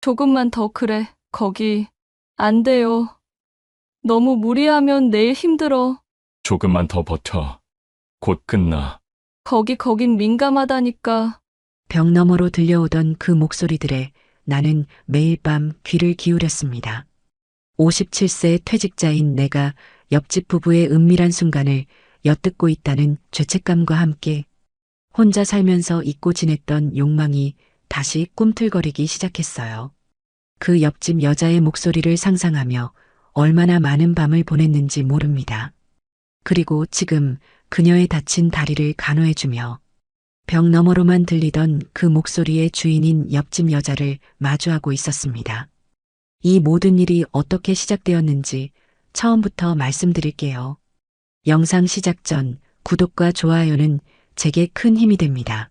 조금만 더 그래. 거기. 안 돼요. 너무 무리하면 내일 힘들어. 조금만 더 버텨. 곧 끝나. 거긴 민감하다니까. 벽 너머로 들려오던 그 목소리들에 나는 매일 밤 귀를 기울였습니다. 57세 퇴직자인 내가 옆집 부부의 은밀한 순간을 엿듣고 있다는 죄책감과 함께 혼자 살면서 잊고 지냈던 욕망이 다시 꿈틀거리기 시작했어요. 그 옆집 여자의 목소리를 상상하며 얼마나 많은 밤을 보냈는지 모릅니다. 그리고 지금 그녀의 다친 다리를 간호해주며 벽 너머로만 들리던 그 목소리의 주인인 옆집 여자를 마주하고 있었습니다. 이 모든 일이 어떻게 시작되었는지 처음부터 말씀드릴게요. 영상 시작 전 구독과 좋아요는 제게 큰 힘이 됩니다.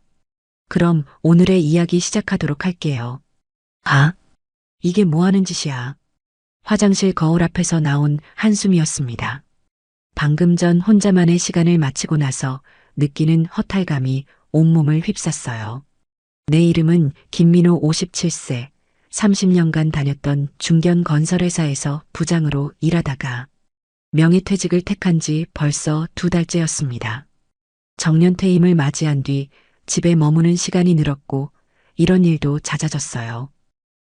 그럼 오늘의 이야기 시작하도록 할게요. 아, 이게 뭐 하는 짓이야? 화장실 거울 앞에서 나온 한숨이었습니다. 방금 전 혼자만의 시간을 마치고 나서 느끼는 허탈감이 온몸을 휩쌌어요. 내 이름은 김민호 57세, 30년간 다녔던 중견 건설회사에서 부장으로 일하다가 명예퇴직을 택한 지 벌써 2달째였습니다. 정년퇴임을 맞이한 뒤 집에 머무는 시간이 늘었고 이런 일도 잦아졌어요.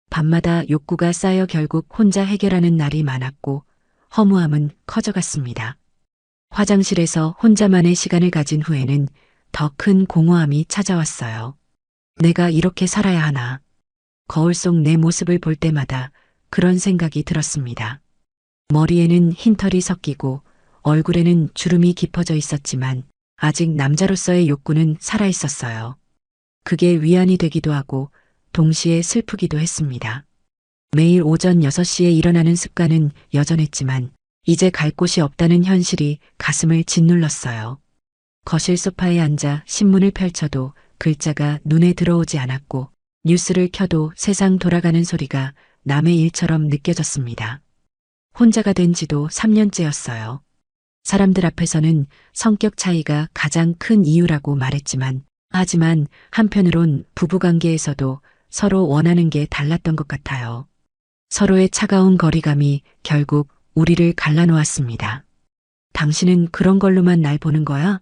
밤마다 욕구가 쌓여 결국 혼자 해결하는 날이 많았고 허무함은 커져갔습니다. 화장실에서 혼자만의 시간을 가진 후에는 더 큰 공허함이 찾아왔어요. 내가 이렇게 살아야 하나. 거울 속 내 모습을 볼 때마다 그런 생각이 들었습니다. 머리에는 흰털이 섞이고 얼굴에는 주름이 깊어져 있었지만 아직 남자로서의 욕구는 살아있었어요. 그게 위안이 되기도 하고 동시에 슬프기도 했습니다. 매일 오전 6시에 일어나는 습관은 여전했지만 이제 갈 곳이 없다는 현실이 가슴을 짓눌렀어요. 거실 소파에 앉아 신문을 펼쳐도 글자가 눈에 들어오지 않았고 뉴스를 켜도 세상 돌아가는 소리가 남의 일처럼 느껴졌습니다. 혼자가 된 지도 3년째였어요. 사람들 앞에서는 성격 차이가 가장 큰 이유라고 말했지만 하지만 한편으론 부부관계에서도 서로 원하는 게 달랐던 것 같아요. 서로의 차가운 거리감이 결국 우리를 갈라놓았습니다. 당신은 그런 걸로만 날 보는 거야?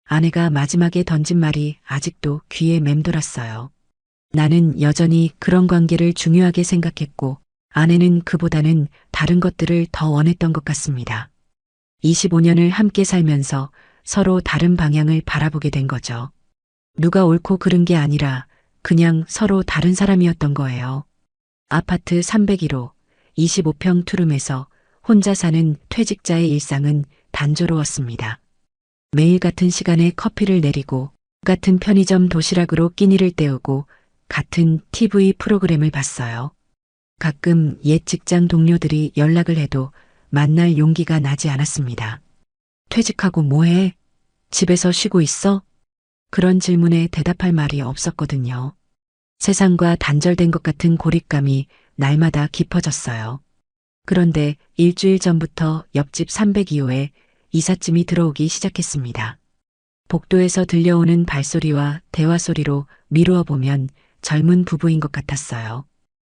아내가 마지막에 던진 말이 아직도 귀에 맴돌았어요. 나는 여전히 그런 관계를 중요하게 생각했고 아내는 그보다는 다른 것들을 더 원했던 것 같습니다. 25년을 함께 살면서 서로 다른 방향을 바라보게 된 거죠. 누가 옳고 그른 게 아니라 그냥 서로 다른 사람이었던 거예요. 아파트 301호 25평 투룸에서 혼자 사는 퇴직자의 일상은 단조로웠습니다. 매일 같은 시간에 커피를 내리고 같은 편의점 도시락으로 끼니를 때우고 같은 TV 프로그램을 봤어요. 가끔 옛 직장 동료들이 연락을 해도 만날 용기가 나지 않았습니다. 퇴직하고 뭐해? 집에서 쉬고 있어? 그런 질문에 대답할 말이 없었거든요. 세상과 단절된 것 같은 고립감이 날마다 깊어졌어요. 그런데 일주일 전부터 옆집 302호에 이삿짐이 들어오기 시작했습니다. 복도에서 들려오는 발소리와 대화 소리로 미루어 보면 젊은 부부인 것 같았어요.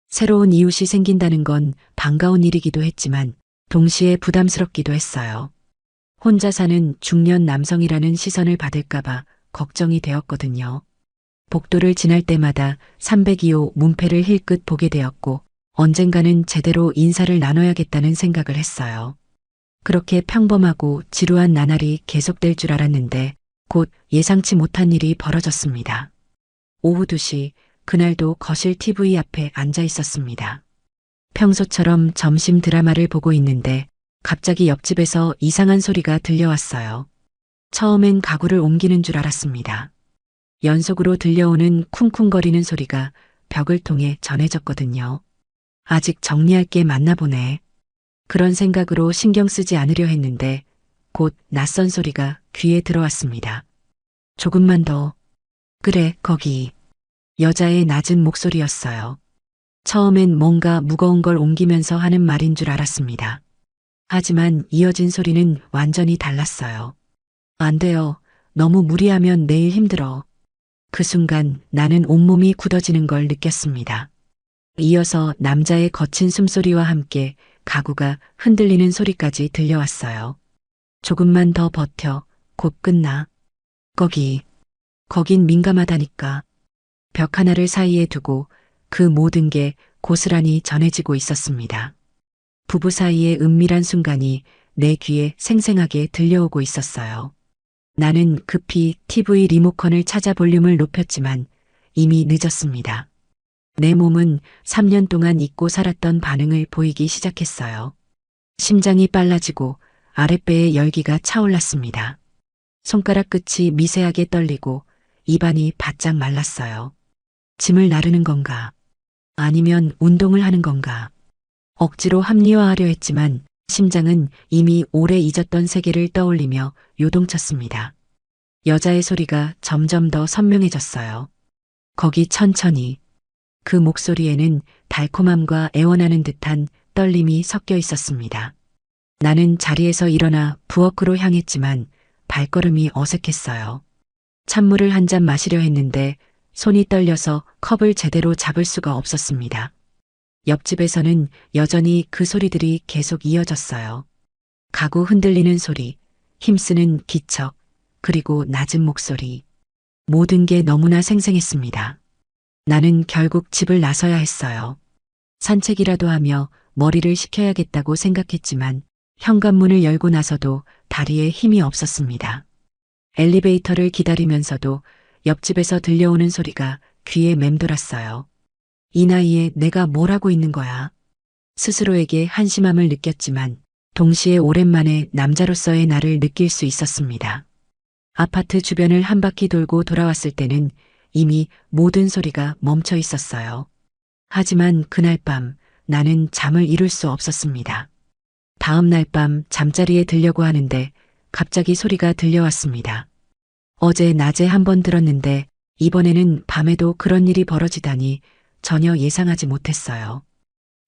새로운 이웃이 생긴다는 건 반가운 일이기도 했지만 동시에 부담스럽기도 했어요. 혼자 사는 중년 남성이라는 시선을 받을까봐 걱정이 되었거든요. 복도를 지날 때마다 302호 문패를 힐끗 보게 되었고 언젠가는 제대로 인사를 나눠야겠다는 생각을 했어요. 그렇게 평범하고 지루한 나날이 계속될 줄 알았는데 곧 예상치 못한 일이 벌어졌습니다. 오후 2시 그날도 거실 TV 앞에 앉아 있었습니다. 평소처럼 점심 드라마를 보고 있는데 갑자기 옆집에서 이상한 소리가 들려왔어요. 처음엔 가구를 옮기는 줄 알았습니다. 연속으로 들려오는 쿵쿵거리는 소리가 벽을 통해 전해졌거든요. 아직 정리할 게 많나 보네. 그런 생각으로 신경 쓰지 않으려 했는데 곧 낯선 소리가 귀에 들어왔습니다. 조금만 더. 그래, 거기. 여자의 낮은 목소리였어요. 처음엔 뭔가 무거운 걸 옮기면서 하는 말인 줄 알았습니다. 하지만 이어진 소리는 완전히 달랐어요. 안 돼요. 너무 무리하면 내일 힘들어. 그 순간 나는 온몸이 굳어지는 걸 느꼈습니다. 이어서 남자의 거친 숨소리와 함께 가구가 흔들리는 소리까지 들려왔어요. 조금만 더 버텨. 곧 끝나. 거긴 민감하다니까. 벽 하나를 사이에 두고 그 모든 게 고스란히 전해지고 있었습니다. 부부 사이의 은밀한 순간이 내 귀에 생생하게 들려오고 있었어요. 나는 급히 TV 리모컨을 찾아 볼륨을 높였지만 이미 늦었습니다. 내 몸은 3년 동안 잊고 살았던 반응을 보이기 시작했어요. 심장이 빨라지고 아랫배에 열기가 차올랐습니다. 손가락 끝이 미세하게 떨리고 입안이 바짝 말랐어요. 짐을 나르는 건가? 아니면 운동을 하는 건가? 억지로 합리화하려 했지만 심장은 이미 오래 잊었던 세계를 떠올리며 요동쳤습니다. 여자의 소리가 점점 더 선명해졌어요. 거기 천천히. 그 목소리에는 달콤함과 애원하는 듯한 떨림이 섞여 있었습니다. 나는 자리에서 일어나 부엌으로 향했지만 발걸음이 어색했어요. 찬물을 한 잔 마시려 했는데 손이 떨려서 컵을 제대로 잡을 수가 없었습니다. 옆집에서는 여전히 그 소리들이 계속 이어졌어요. 가구 흔들리는 소리, 힘쓰는 기척, 그리고 낮은 목소리. 모든 게 너무나 생생했습니다. 나는 결국 집을 나서야 했어요. 산책이라도 하며 머리를 식혀야겠다고 생각했지만 현관문을 열고 나서도 다리에 힘이 없었습니다. 엘리베이터를 기다리면서도 옆집에서 들려오는 소리가 귀에 맴돌았어요. 이 나이에 내가 뭘 하고 있는 거야? 스스로에게 한심함을 느꼈지만 동시에 오랜만에 남자로서의 나를 느낄 수 있었습니다. 아파트 주변을 한 바퀴 돌고 돌아왔을 때는 이미 모든 소리가 멈춰 있었어요. 하지만 그날 밤 나는 잠을 이룰 수 없었습니다. 다음 날 밤 잠자리에 들려고 하는데 갑자기 소리가 들려왔습니다. 어제 낮에 한 번 들었는데 이번에는 밤에도 그런 일이 벌어지다니 전혀 예상하지 못했어요.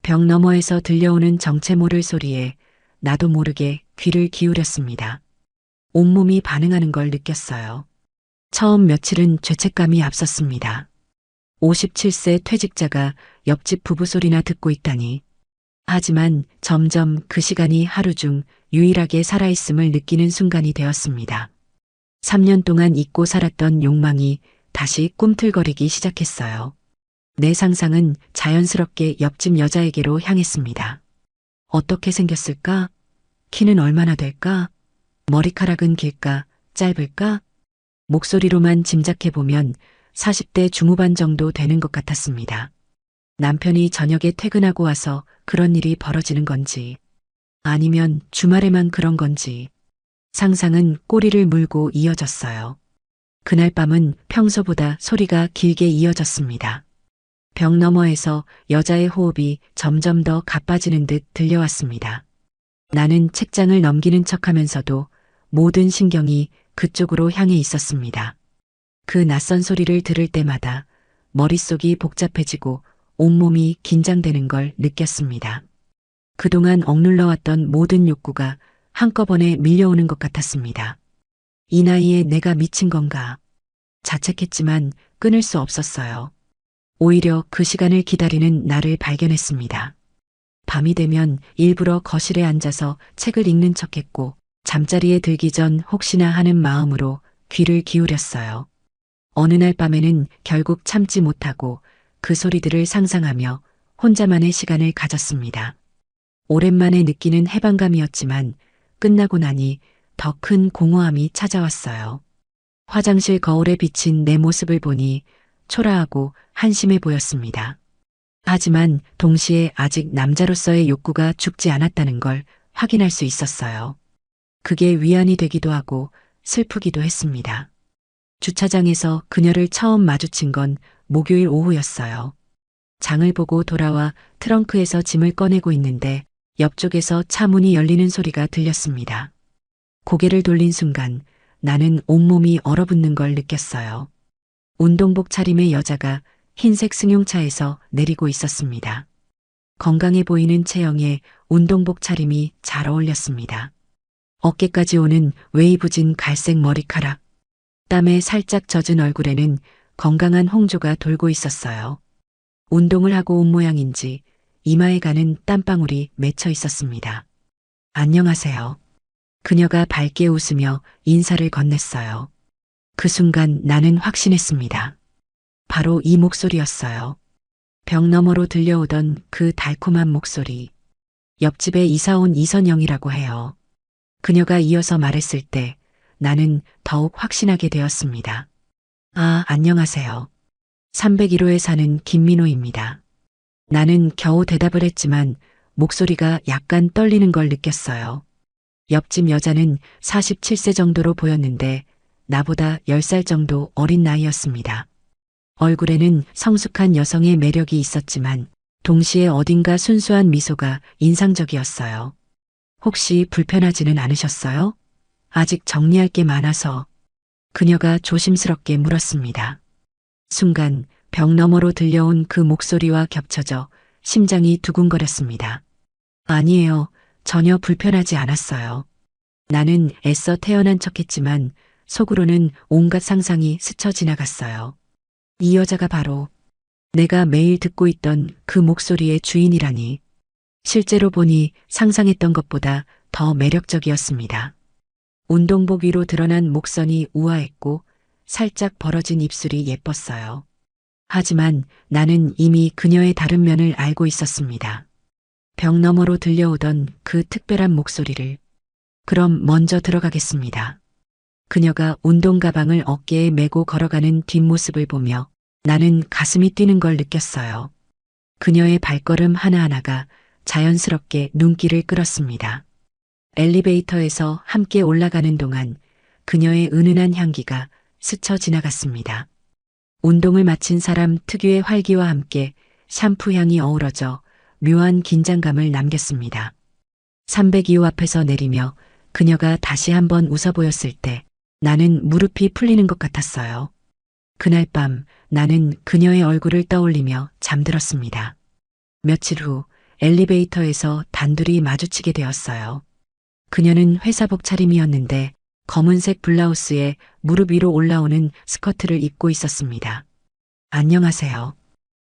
벽 너머에서 들려오는 정체 모를 소리에 나도 모르게 귀를 기울였습니다. 온몸이 반응하는 걸 느꼈어요. 처음 며칠은 죄책감이 앞섰습니다. 57세 퇴직자가 옆집 부부 소리나 듣고 있다니. 하지만 점점 그 시간이 하루 중 유일하게 살아있음을 느끼는 순간이 되었습니다. 3년 동안 잊고 살았던 욕망이 다시 꿈틀거리기 시작했어요. 내 상상은 자연스럽게 옆집 여자에게로 향했습니다. 어떻게 생겼을까? 키는 얼마나 될까? 머리카락은 길까? 짧을까? 목소리로만 짐작해보면 40대 중후반 정도 되는 것 같았습니다. 남편이 저녁에 퇴근하고 와서 그런 일이 벌어지는 건지, 아니면 주말에만 그런 건지, 상상은 꼬리를 물고 이어졌어요. 그날 밤은 평소보다 소리가 길게 이어졌습니다. 벽 너머에서 여자의 호흡이 점점 더 가빠지는 듯 들려왔습니다. 나는 책장을 넘기는 척하면서도 모든 신경이 그쪽으로 향해 있었습니다. 그 낯선 소리를 들을 때마다 머릿속이 복잡해지고 온몸이 긴장되는 걸 느꼈습니다. 그동안 억눌러왔던 모든 욕구가 한꺼번에 밀려오는 것 같았습니다. 이 나이에 내가 미친 건가? 자책했지만 끊을 수 없었어요. 오히려 그 시간을 기다리는 나를 발견했습니다. 밤이 되면 일부러 거실에 앉아서 책을 읽는 척했고 잠자리에 들기 전 혹시나 하는 마음으로 귀를 기울였어요. 어느 날 밤에는 결국 참지 못하고 그 소리들을 상상하며 혼자만의 시간을 가졌습니다. 오랜만에 느끼는 해방감이었지만 끝나고 나니 더 큰 공허함이 찾아왔어요. 화장실 거울에 비친 내 모습을 보니 초라하고 한심해 보였습니다. 하지만 동시에 아직 남자로서의 욕구가 죽지 않았다는 걸 확인할 수 있었어요. 그게 위안이 되기도 하고 슬프기도 했습니다. 주차장에서 그녀를 처음 마주친 건 목요일 오후였어요. 장을 보고 돌아와 트렁크에서 짐을 꺼내고 있는데 옆쪽에서 차 문이 열리는 소리가 들렸습니다. 고개를 돌린 순간 나는 온몸이 얼어붙는 걸 느꼈어요. 운동복 차림의 여자가 흰색 승용차에서 내리고 있었습니다. 건강해 보이는 체형에 운동복 차림이 잘 어울렸습니다. 어깨까지 오는 웨이브진 갈색 머리카락, 땀에 살짝 젖은 얼굴에는 건강한 홍조가 돌고 있었어요. 운동을 하고 온 모양인지 이마에 가는 땀방울이 맺혀 있었습니다. 안녕하세요. 그녀가 밝게 웃으며 인사를 건넸어요. 그 순간 나는 확신했습니다. 바로 이 목소리였어요. 벽 너머로 들려오던 그 달콤한 목소리. 옆집에 이사 온 이선영이라고 해요. 그녀가 이어서 말했을 때 나는 더욱 확신하게 되었습니다. 아, 안녕하세요. 301호에 사는 김민호입니다. 나는 겨우 대답을 했지만 목소리가 약간 떨리는 걸 느꼈어요. 옆집 여자는 47세 정도로 보였는데 나보다 10살 정도 어린 나이였습니다. 얼굴에는 성숙한 여성의 매력이 있었지만 동시에 어딘가 순수한 미소가 인상적이었어요. 혹시 불편하지는 않으셨어요? 아직 정리할 게 많아서. 그녀가 조심스럽게 물었습니다. 순간 벽 너머로 들려온 그 목소리와 겹쳐져 심장이 두근거렸습니다. 아니에요. 전혀 불편하지 않았어요. 나는 애써 태어난 척했지만 속으로는 온갖 상상이 스쳐 지나갔어요. 이 여자가 바로 내가 매일 듣고 있던 그 목소리의 주인이라니. 실제로 보니 상상했던 것보다 더 매력적이었습니다. 운동복 위로 드러난 목선이 우아했고 살짝 벌어진 입술이 예뻤어요. 하지만 나는 이미 그녀의 다른 면을 알고 있었습니다. 벽 너머로 들려오던 그 특별한 목소리를. 그럼 먼저 들어가겠습니다. 그녀가 운동 가방을 어깨에 메고 걸어가는 뒷모습을 보며 나는 가슴이 뛰는 걸 느꼈어요. 그녀의 발걸음 하나하나가 자연스럽게 눈길을 끌었습니다. 엘리베이터에서 함께 올라가는 동안 그녀의 은은한 향기가 스쳐 지나갔습니다. 운동을 마친 사람 특유의 활기와 함께 샴푸 향이 어우러져 묘한 긴장감을 남겼습니다. 302호 앞에서 내리며 그녀가 다시 한번 웃어 보였을 때 나는 무릎이 풀리는 것 같았어요. 그날 밤 나는 그녀의 얼굴을 떠올리며 잠들었습니다. 며칠 후 엘리베이터에서 단둘이 마주치게 되었어요. 그녀는 회사복 차림이었는데 검은색 블라우스에 무릎 위로 올라오는 스커트를 입고 있었습니다. 안녕하세요.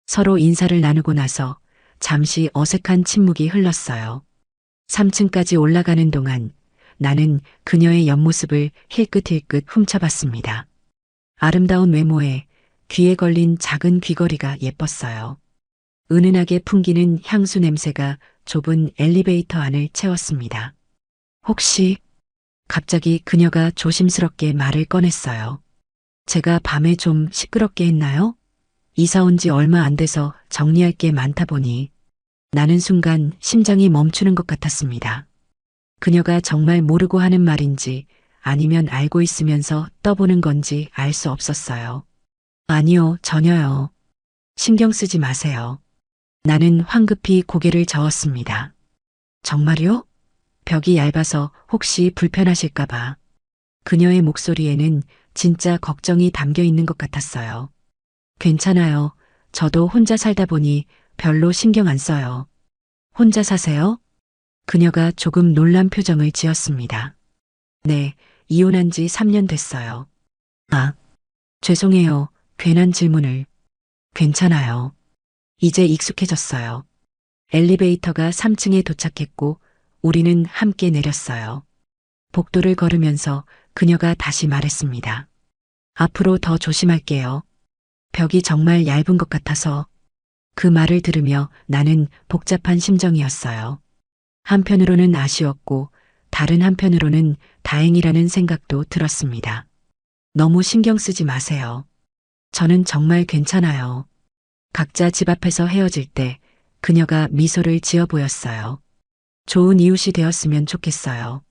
서로 인사를 나누고 나서 잠시 어색한 침묵이 흘렀어요. 3층까지 올라가는 동안 나는 그녀의 옆모습을 힐끗힐끗 훔쳐봤습니다. 아름다운 외모에 귀에 걸린 작은 귀걸이가 예뻤어요. 은은하게 풍기는 향수 냄새가 좁은 엘리베이터 안을 채웠습니다. 혹시 갑자기 그녀가 조심스럽게 말을 꺼냈어요. 제가 밤에 좀 시끄럽게 했나요? 이사 온 지 얼마 안 돼서 정리할 게 많다 보니 나는 순간 심장이 멈추는 것 같았습니다. 그녀가 정말 모르고 하는 말인지 아니면 알고 있으면서 떠보는 건지 알 수 없었어요. 아니요, 전혀요. 신경 쓰지 마세요. 나는 황급히 고개를 저었습니다. 정말요? 벽이 얇아서 혹시 불편하실까봐. 그녀의 목소리에는 진짜 걱정이 담겨 있는 것 같았어요. 괜찮아요. 저도 혼자 살다 보니 별로 신경 안 써요. 혼자 사세요? 그녀가 조금 놀란 표정을 지었습니다. 네, 이혼한 지 3년 됐어요. 아, 죄송해요. 괜한 질문을. 괜찮아요. 이제 익숙해졌어요. 엘리베이터가 3층에 도착했고 우리는 함께 내렸어요. 복도를 걸으면서 그녀가 다시 말했습니다. 앞으로 더 조심할게요. 벽이 정말 얇은 것 같아서. 그 말을 들으며 나는 복잡한 심정이었어요. 한편으로는 아쉬웠고 다른 한편으로는 다행이라는 생각도 들었습니다. 너무 신경 쓰지 마세요. 저는 정말 괜찮아요. 각자 집 앞에서 헤어질 때 그녀가 미소를 지어 보였어요. 좋은 이웃이 되었으면 좋겠어요.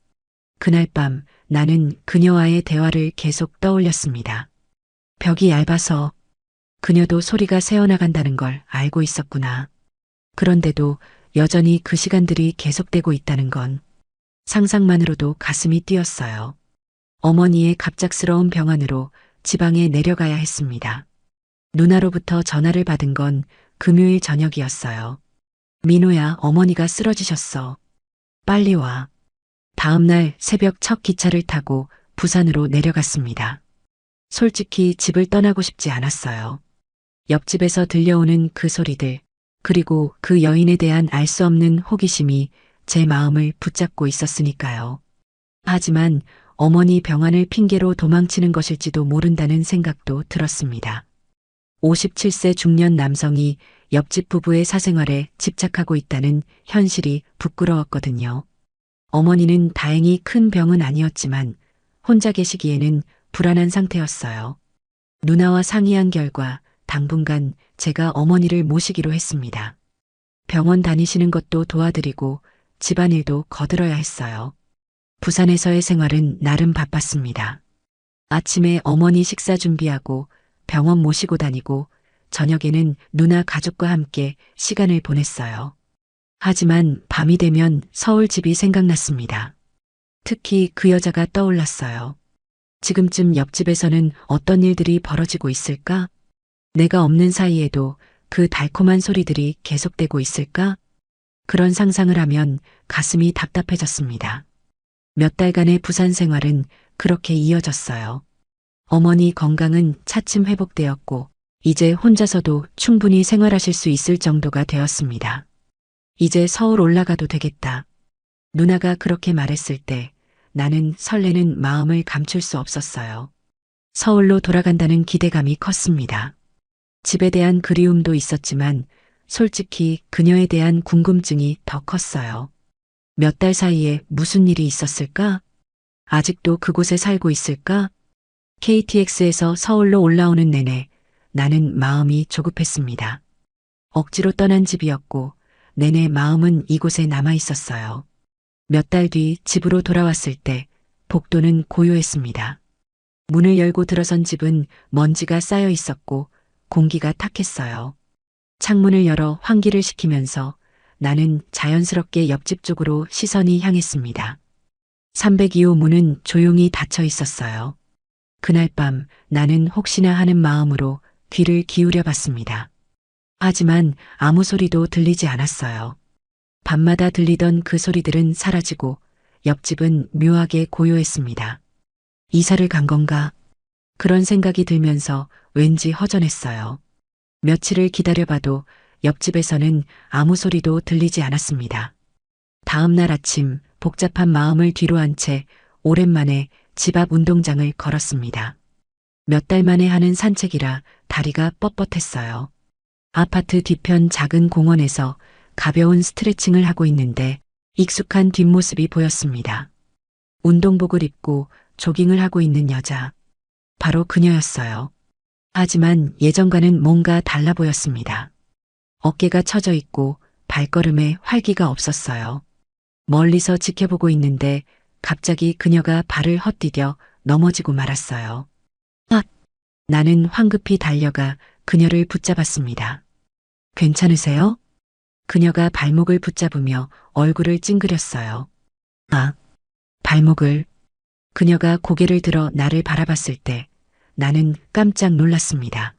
그날 밤 나는 그녀와의 대화를 계속 떠올렸습니다. 벽이 얇아서 그녀도 소리가 새어나간다는 걸 알고 있었구나. 그런데도 여전히 그 시간들이 계속되고 있다는 건 상상만으로도 가슴이 뛰었어요. 어머니의 갑작스러운 병환으로 지방에 내려가야 했습니다. 누나로부터 전화를 받은 건 금요일 저녁이었어요. 민호야, 어머니가 쓰러지셨어. 빨리 와. 다음 날 새벽 첫 기차를 타고 부산으로 내려갔습니다. 솔직히 집을 떠나고 싶지 않았어요. 옆집에서 들려오는 그 소리들, 그리고 그 여인에 대한 알 수 없는 호기심이 제 마음을 붙잡고 있었으니까요. 하지만 어머니 병환을 핑계로 도망치는 것일지도 모른다는 생각도 들었습니다. 57세 중년 남성이 옆집 부부의 사생활에 집착하고 있다는 현실이 부끄러웠거든요. 어머니는 다행히 큰 병은 아니었지만 혼자 계시기에는 불안한 상태였어요. 누나와 상의한 결과 당분간 제가 어머니를 모시기로 했습니다. 병원 다니시는 것도 도와드리고 집안일도 거들어야 했어요. 부산에서의 생활은 나름 바빴습니다. 아침에 어머니 식사 준비하고 병원 모시고 다니고 저녁에는 누나 가족과 함께 시간을 보냈어요. 하지만 밤이 되면 서울 집이 생각났습니다. 특히 그 여자가 떠올랐어요. 지금쯤 옆집에서는 어떤 일들이 벌어지고 있을까? 내가 없는 사이에도 그 달콤한 소리들이 계속되고 있을까? 그런 상상을 하면 가슴이 답답해졌습니다. 몇 달간의 부산 생활은 그렇게 이어졌어요. 어머니 건강은 차츰 회복되었고 이제 혼자서도 충분히 생활하실 수 있을 정도가 되었습니다. 이제 서울 올라가도 되겠다. 누나가 그렇게 말했을 때 나는 설레는 마음을 감출 수 없었어요. 서울로 돌아간다는 기대감이 컸습니다. 집에 대한 그리움도 있었지만 솔직히 그녀에 대한 궁금증이 더 컸어요. 몇 달 사이에 무슨 일이 있었을까? 아직도 그곳에 살고 있을까? KTX에서 서울로 올라오는 내내 나는 마음이 조급했습니다. 억지로 떠난 집이었고 내내 마음은 이곳에 남아 있었어요. 몇 달 뒤 집으로 돌아왔을 때 복도는 고요했습니다. 문을 열고 들어선 집은 먼지가 쌓여 있었고 공기가 탁했어요. 창문을 열어 환기를 시키면서 나는 자연스럽게 옆집 쪽으로 시선이 향했습니다. 302호 문은 조용히 닫혀 있었어요. 그날 밤 나는 혹시나 하는 마음으로 귀를 기울여 봤습니다. 하지만 아무 소리도 들리지 않았어요. 밤마다 들리던 그 소리들은 사라지고 옆집은 묘하게 고요했습니다. 이사를 간 건가? 그런 생각이 들면서 왠지 허전했어요. 며칠을 기다려봐도 옆집에서는 아무 소리도 들리지 않았습니다. 다음 날 아침 복잡한 마음을 뒤로한 채 오랜만에 집 앞 운동장을 걸었습니다. 몇 달 만에 하는 산책이라 다리가 뻣뻣했어요. 아파트 뒤편 작은 공원에서 가벼운 스트레칭을 하고 있는데 익숙한 뒷모습이 보였습니다. 운동복을 입고 조깅을 하고 있는 여자. 바로 그녀였어요. 하지만 예전과는 뭔가 달라 보였습니다. 어깨가 처져 있고 발걸음에 활기가 없었어요. 멀리서 지켜보고 있는데 갑자기 그녀가 발을 헛디뎌 넘어지고 말았어요. 아! 나는 황급히 달려가 그녀를 붙잡았습니다. 괜찮으세요? 그녀가 발목을 붙잡으며 얼굴을 찡그렸어요. 아, 발목을. 그녀가 고개를 들어 나를 바라봤을 때 나는 깜짝 놀랐습니다.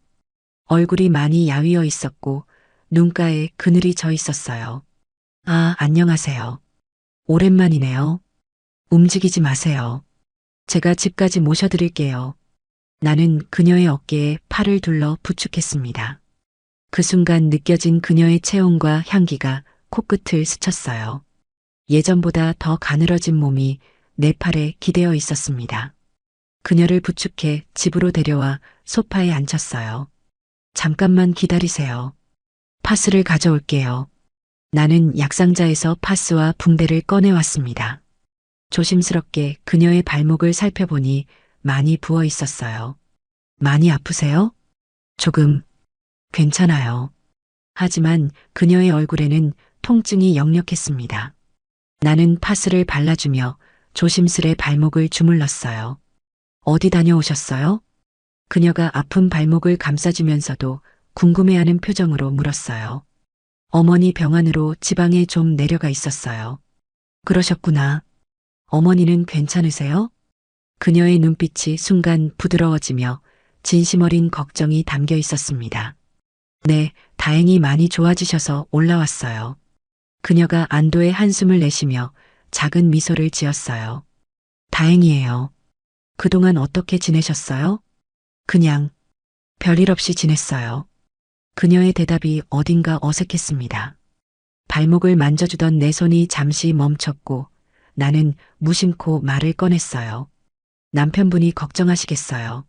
얼굴이 많이 야위어 있었고 눈가에 그늘이 져 있었어요. 아, 안녕하세요. 오랜만이네요. 움직이지 마세요. 제가 집까지 모셔드릴게요. 나는 그녀의 어깨에 팔을 둘러 부축했습니다. 그 순간 느껴진 그녀의 체온과 향기가 코끝을 스쳤어요. 예전보다 더 가늘어진 몸이 내 팔에 기대어 있었습니다. 그녀를 부축해 집으로 데려와 소파에 앉혔어요. 잠깐만 기다리세요. 파스를 가져올게요. 나는 약상자에서 파스와 붕대를 꺼내왔습니다. 조심스럽게 그녀의 발목을 살펴보니 많이 부어 있었어요. 많이 아프세요? 조금. 괜찮아요. 하지만 그녀의 얼굴에는 통증이 역력했습니다. 나는 파스를 발라주며 조심스레 발목을 주물렀어요. 어디 다녀오셨어요? 그녀가 아픈 발목을 감싸주면서도 궁금해하는 표정으로 물었어요. 어머니 병원으로 지방에 좀 내려가 있었어요. 그러셨구나. 어머니는 괜찮으세요? 그녀의 눈빛이 순간 부드러워지며 진심 어린 걱정이 담겨 있었습니다. 네, 다행히 많이 좋아지셔서 올라왔어요. 그녀가 안도의 한숨을 내쉬며 작은 미소를 지었어요. 다행이에요. 그동안 어떻게 지내셨어요? 그냥 별일 없이 지냈어요. 그녀의 대답이 어딘가 어색했습니다. 발목을 만져주던 내 손이 잠시 멈췄고 나는 무심코 말을 꺼냈어요. 남편분이 걱정하시겠어요.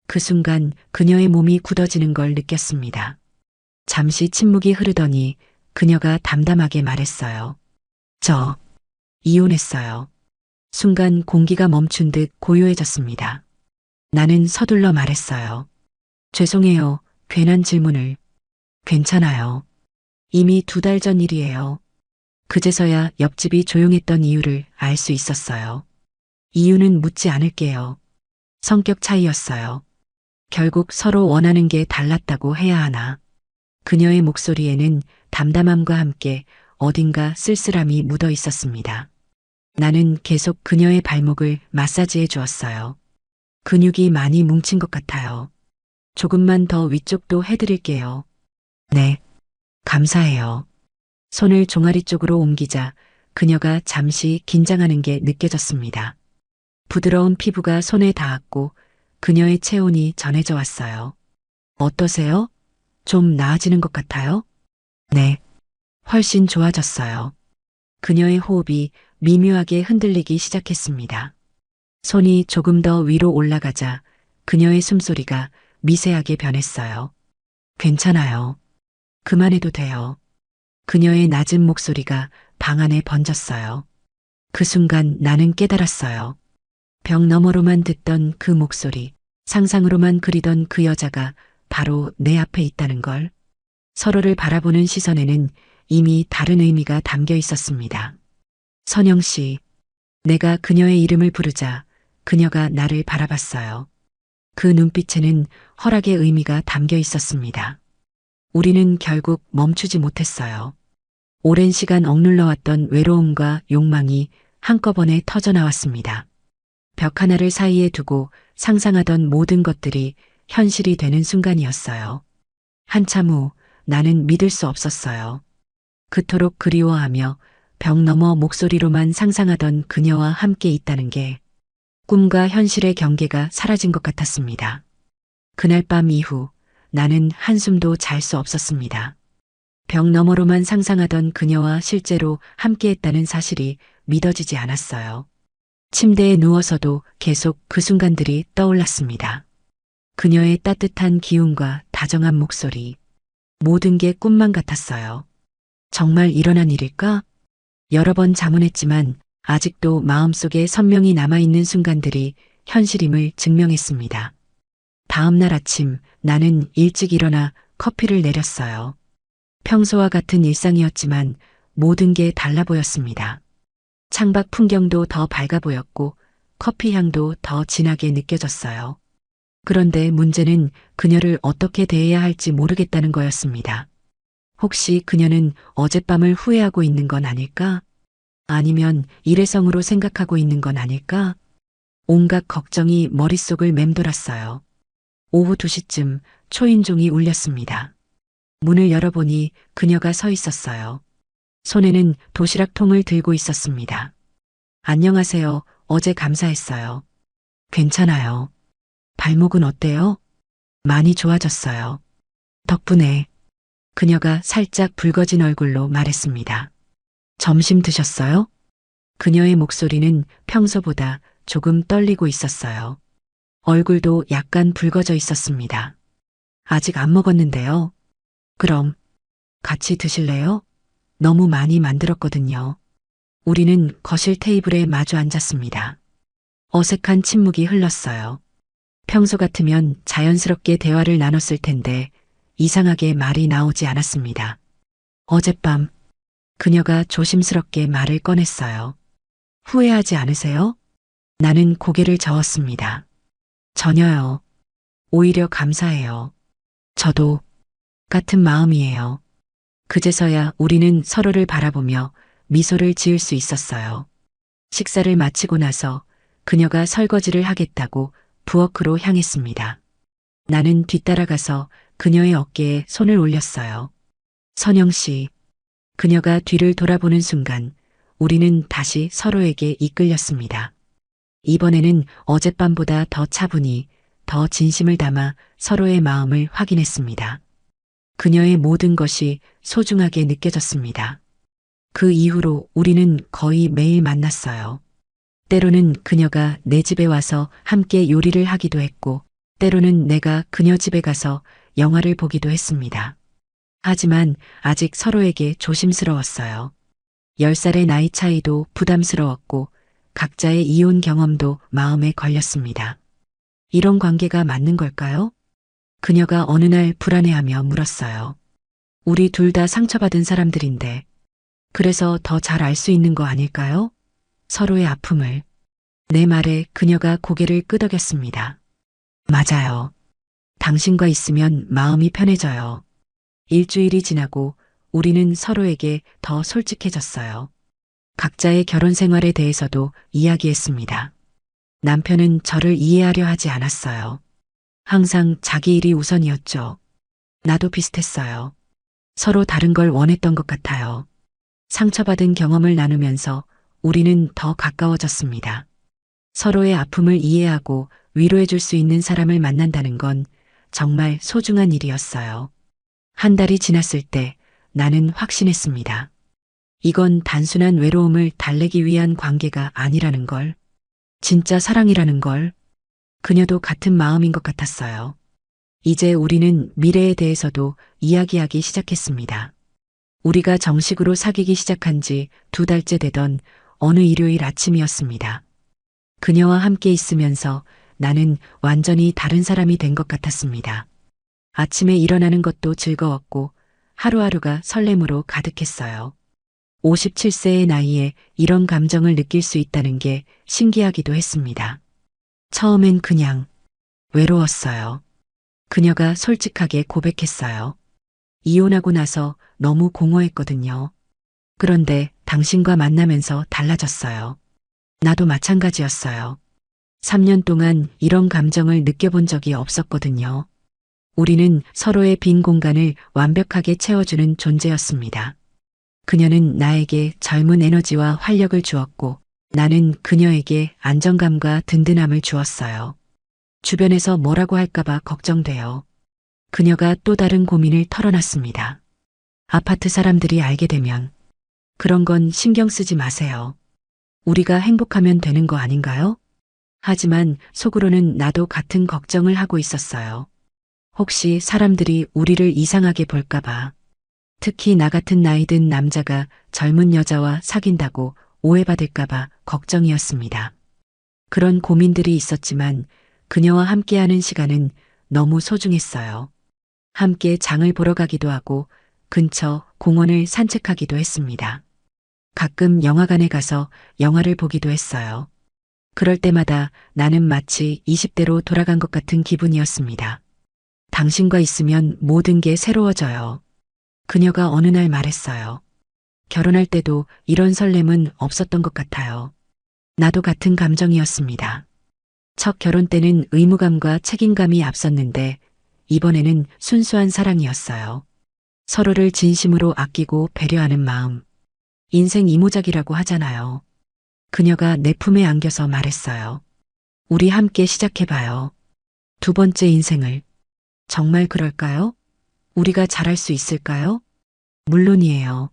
그 순간 그녀의 몸이 굳어지는 걸 느꼈습니다. 잠시 침묵이 흐르더니 그녀가 담담하게 말했어요. 저 이혼했어요. 순간 공기가 멈춘 듯 고요해졌습니다. 나는 서둘러 말했어요. 죄송해요. 괜한 질문을. 괜찮아요. 이미 2달 전 일이에요. 그제서야 옆집이 조용했던 이유를 알 수 있었어요. 이유는 묻지 않을게요. 성격 차이였어요. 결국 서로 원하는 게 달랐다고 해야 하나. 그녀의 목소리에는 담담함과 함께 어딘가 쓸쓸함이 묻어 있었습니다. 나는 계속 그녀의 발목을 마사지해 주었어요. 근육이 많이 뭉친 것 같아요. 조금만 더 위쪽도 해드릴게요. 네. 감사해요. 손을 종아리 쪽으로 옮기자 그녀가 잠시 긴장하는 게 느껴졌습니다. 부드러운 피부가 손에 닿았고 그녀의 체온이 전해져 왔어요. 어떠세요? 좀 나아지는 것 같아요? 네. 훨씬 좋아졌어요. 그녀의 호흡이 미묘하게 흔들리기 시작했습니다. 손이 조금 더 위로 올라가자 그녀의 숨소리가 미세하게 변했어요. 괜찮아요. 그만해도 돼요. 그녀의 낮은 목소리가 방 안에 번졌어요. 그 순간 나는 깨달았어요. 벽 너머로만 듣던 그 목소리, 상상으로만 그리던 그 여자가 바로 내 앞에 있다는 걸. 서로를 바라보는 시선에는 이미 다른 의미가 담겨 있었습니다. 선영 씨, 내가 그녀의 이름을 부르자 그녀가 나를 바라봤어요. 그 눈빛에는 허락의 의미가 담겨 있었습니다. 우리는 결국 멈추지 못했어요. 오랜 시간 억눌러왔던 외로움과 욕망이 한꺼번에 터져나왔습니다. 벽 하나를 사이에 두고 상상하던 모든 것들이 현실이 되는 순간이었어요. 한참 후 나는 믿을 수 없었어요. 그토록 그리워하며 벽 너머 목소리로만 상상하던 그녀와 함께 있다는 게 꿈과 현실의 경계가 사라진 것 같았습니다. 그날 밤 이후 나는 한숨도 잘 수 없었습니다. 벽 너머로만 상상하던 그녀와 실제로 함께했다는 사실이 믿어지지 않았어요. 침대에 누워서도 계속 그 순간들이 떠올랐습니다. 그녀의 따뜻한 기운과 다정한 목소리, 모든 게 꿈만 같았어요. 정말 일어난 일일까? 여러 번 자문했지만 아직도 마음속에 선명히 남아있는 순간들이 현실임을 증명했습니다. 다음 날 아침 나는 일찍 일어나 커피를 내렸어요. 평소와 같은 일상이었지만 모든 게 달라 보였습니다. 창밖 풍경도 더 밝아 보였고 커피 향도 더 진하게 느껴졌어요. 그런데 문제는 그녀를 어떻게 대해야 할지 모르겠다는 거였습니다. 혹시 그녀는 어젯밤을 후회하고 있는 건 아닐까? 아니면 일회성으로 생각하고 있는 건 아닐까? 온갖 걱정이 머릿속을 맴돌았어요. 오후 2시쯤 초인종이 울렸습니다. 문을 열어보니 그녀가 서 있었어요. 손에는 도시락 통을 들고 있었습니다. 안녕하세요. 어제 감사했어요. 괜찮아요. 발목은 어때요? 많이 좋아졌어요. 덕분에. 그녀가 살짝 붉어진 얼굴로 말했습니다. 점심 드셨어요? 그녀의 목소리는 평소보다 조금 떨리고 있었어요. 얼굴도 약간 붉어져 있었습니다. 아직 안 먹었는데요. 그럼 같이 드실래요? 너무 많이 만들었거든요. 우리는 거실 테이블에 마주 앉았습니다. 어색한 침묵이 흘렀어요. 평소 같으면 자연스럽게 대화를 나눴을 텐데 이상하게 말이 나오지 않았습니다. 어젯밤 그녀가 조심스럽게 말을 꺼냈어요. 후회하지 않으세요? 나는 고개를 저었습니다. 전혀요. 오히려 감사해요. 저도 같은 마음이에요. 그제서야 우리는 서로를 바라보며 미소를 지을 수 있었어요. 식사를 마치고 나서 그녀가 설거지를 하겠다고 부엌으로 향했습니다. 나는 뒤따라가서 그녀의 어깨에 손을 올렸어요. 선영 씨, 그녀가 뒤를 돌아보는 순간 우리는 다시 서로에게 이끌렸습니다. 이번에는 어젯밤보다 더 차분히, 더 진심을 담아 서로의 마음을 확인했습니다. 그녀의 모든 것이 소중하게 느껴졌습니다. 그 이후로 우리는 거의 매일 만났어요. 때로는 그녀가 내 집에 와서 함께 요리를 하기도 했고, 때로는 내가 그녀 집에 가서 영화를 보기도 했습니다. 하지만 아직 서로에게 조심스러웠어요. 10살의 나이 차이도 부담스러웠고, 각자의 이혼 경험도 마음에 걸렸습니다. 이런 관계가 맞는 걸까요? 그녀가 어느 날 불안해하며 물었어요. 우리 둘 다 상처받은 사람들인데, 그래서 더 잘 알 수 있는 거 아닐까요? 서로의 아픔을. 내 말에 그녀가 고개를 끄덕였습니다. 맞아요. 당신과 있으면 마음이 편해져요. 일주일이 지나고 우리는 서로에게 더 솔직해졌어요. 각자의 결혼 생활에 대해서도 이야기했습니다. 남편은 저를 이해하려 하지 않았어요. 항상 자기 일이 우선이었죠. 나도 비슷했어요. 서로 다른 걸 원했던 것 같아요. 상처받은 경험을 나누면서 우리는 더 가까워졌습니다. 서로의 아픔을 이해하고 위로해 줄 수 있는 사람을 만난다는 건 정말 소중한 일이었어요. 한 달이 지났을 때 나는 확신했습니다. 이건 단순한 외로움을 달래기 위한 관계가 아니라는 걸, 진짜 사랑이라는 걸, 그녀도 같은 마음인 것 같았어요. 이제 우리는 미래에 대해서도 이야기하기 시작했습니다. 우리가 정식으로 사귀기 시작한 지 2달째 되던 어느 일요일 아침이었습니다. 그녀와 함께 있으면서 나는 완전히 다른 사람이 된 것 같았습니다. 아침에 일어나는 것도 즐거웠고 하루하루가 설렘으로 가득했어요. 57세의 나이에 이런 감정을 느낄 수 있다는 게 신기하기도 했습니다. 처음엔 그냥 외로웠어요. 그녀가 솔직하게 고백했어요. 이혼하고 나서 너무 공허했거든요. 그런데 당신과 만나면서 달라졌어요. 나도 마찬가지였어요. 3년 동안 이런 감정을 느껴본 적이 없었거든요. 우리는 서로의 빈 공간을 완벽하게 채워주는 존재였습니다. 그녀는 나에게 젊은 에너지와 활력을 주었고 나는 그녀에게 안정감과 든든함을 주었어요. 주변에서 뭐라고 할까봐 걱정돼요. 그녀가 또 다른 고민을 털어놨습니다. 아파트 사람들이 알게 되면 그런 건 신경 쓰지 마세요. 우리가 행복하면 되는 거 아닌가요? 하지만 속으로는 나도 같은 걱정을 하고 있었어요. 혹시 사람들이 우리를 이상하게 볼까봐. 특히 나 같은 나이 든 남자가 젊은 여자와 사귄다고 오해받을까봐 걱정이었습니다. 그런 고민들이 있었지만 그녀와 함께하는 시간은 너무 소중했어요. 함께 장을 보러 가기도 하고 근처 공원을 산책하기도 했습니다. 가끔 영화관에 가서 영화를 보기도 했어요. 그럴 때마다 나는 마치 20대로 돌아간 것 같은 기분이었습니다. 당신과 있으면 모든 게 새로워져요. 그녀가 어느 날 말했어요. 결혼할 때도 이런 설렘은 없었던 것 같아요. 나도 같은 감정이었습니다. 첫 결혼 때는 의무감과 책임감이 앞섰는데 이번에는 순수한 사랑이었어요. 서로를 진심으로 아끼고 배려하는 마음. 인생 이모작이라고 하잖아요. 그녀가 내 품에 안겨서 말했어요. 우리 함께 시작해봐요. 2번째 인생을. 정말 그럴까요? 우리가 잘할 수 있을까요? 물론이에요.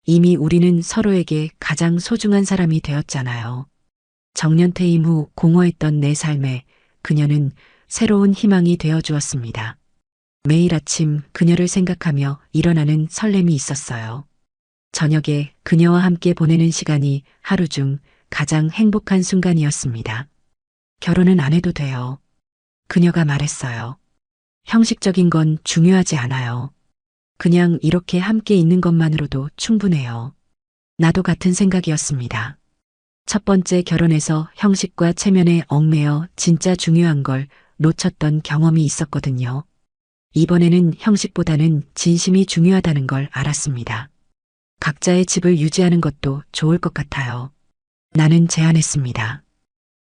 이미 우리는 서로에게 가장 소중한 사람이 되었잖아요. 정년퇴임 후 공허했던 내 삶에 그녀는 새로운 희망이 되어 주었습니다. 매일 아침 그녀를 생각하며 일어나는 설렘이 있었어요. 저녁에 그녀와 함께 보내는 시간이 하루 중 가장 행복한 순간이었습니다. 결혼은 안 해도 돼요. 그녀가 말했어요. 형식적인 건 중요하지 않아요. 그냥 이렇게 함께 있는 것만으로도 충분해요. 나도 같은 생각이었습니다. 첫 번째 결혼에서 형식과 체면에 얽매여 진짜 중요한 걸 놓쳤던 경험이 있었거든요. 이번에는 형식보다는 진심이 중요하다는 걸 알았습니다. 각자의 집을 유지하는 것도 좋을 것 같아요. 나는 제안했습니다.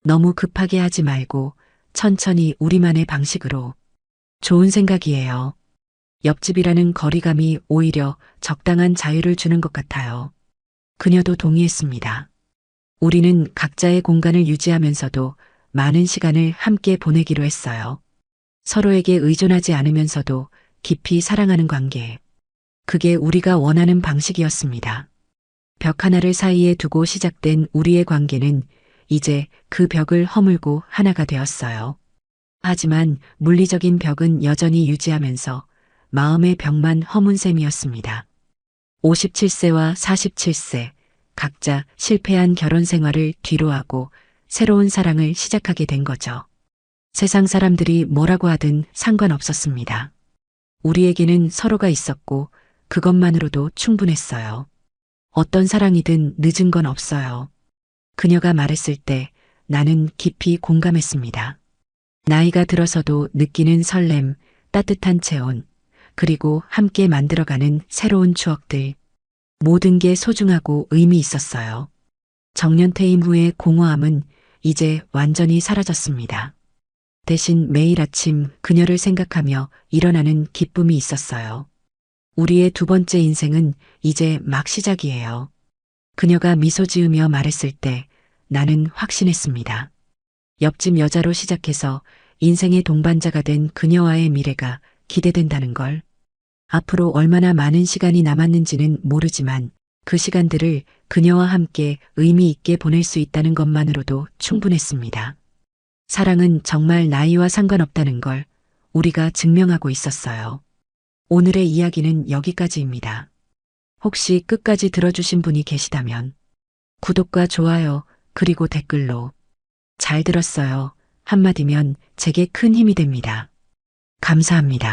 너무 급하게 하지 말고 천천히 우리만의 방식으로. 좋은 생각이에요. 옆집이라는 거리감이 오히려 적당한 자유를 주는 것 같아요. 그녀도 동의했습니다. 우리는 각자의 공간을 유지하면서도 많은 시간을 함께 보내기로 했어요. 서로에게 의존하지 않으면서도 깊이 사랑하는 관계. 그게 우리가 원하는 방식이었습니다. 벽 하나를 사이에 두고 시작된 우리의 관계는 이제 그 벽을 허물고 하나가 되었어요. 하지만 물리적인 벽은 여전히 유지하면서 마음의 벽만 허문 셈이었습니다. 57세와 47세, 각자 실패한 결혼 생활을 뒤로하고 새로운 사랑을 시작하게 된 거죠. 세상 사람들이 뭐라고 하든 상관없었습니다. 우리에게는 서로가 있었고 그것만으로도 충분했어요. 어떤 사랑이든 늦은 건 없어요. 그녀가 말했을 때 나는 깊이 공감했습니다. 나이가 들어서도 느끼는 설렘, 따뜻한 체온, 그리고 함께 만들어가는 새로운 추억들. 모든 게 소중하고 의미 있었어요. 정년퇴임 후의 공허함은 이제 완전히 사라졌습니다. 대신 매일 아침 그녀를 생각하며 일어나는 기쁨이 있었어요. 우리의 두 번째 인생은 이제 막 시작이에요. 그녀가 미소 지으며 말했을 때 나는 확신했습니다. 옆집 여자로 시작해서 인생의 동반자가 된 그녀와의 미래가 기대된다는 걸. 앞으로 얼마나 많은 시간이 남았는지는 모르지만 그 시간들을 그녀와 함께 의미 있게 보낼 수 있다는 것만으로도 충분했습니다. 사랑은 정말 나이와 상관없다는 걸 우리가 증명하고 있었어요. 오늘의 이야기는 여기까지입니다. 혹시 끝까지 들어주신 분이 계시다면 구독과 좋아요 그리고 댓글로 잘 들었어요 한마디면 제게 큰 힘이 됩니다. 감사합니다.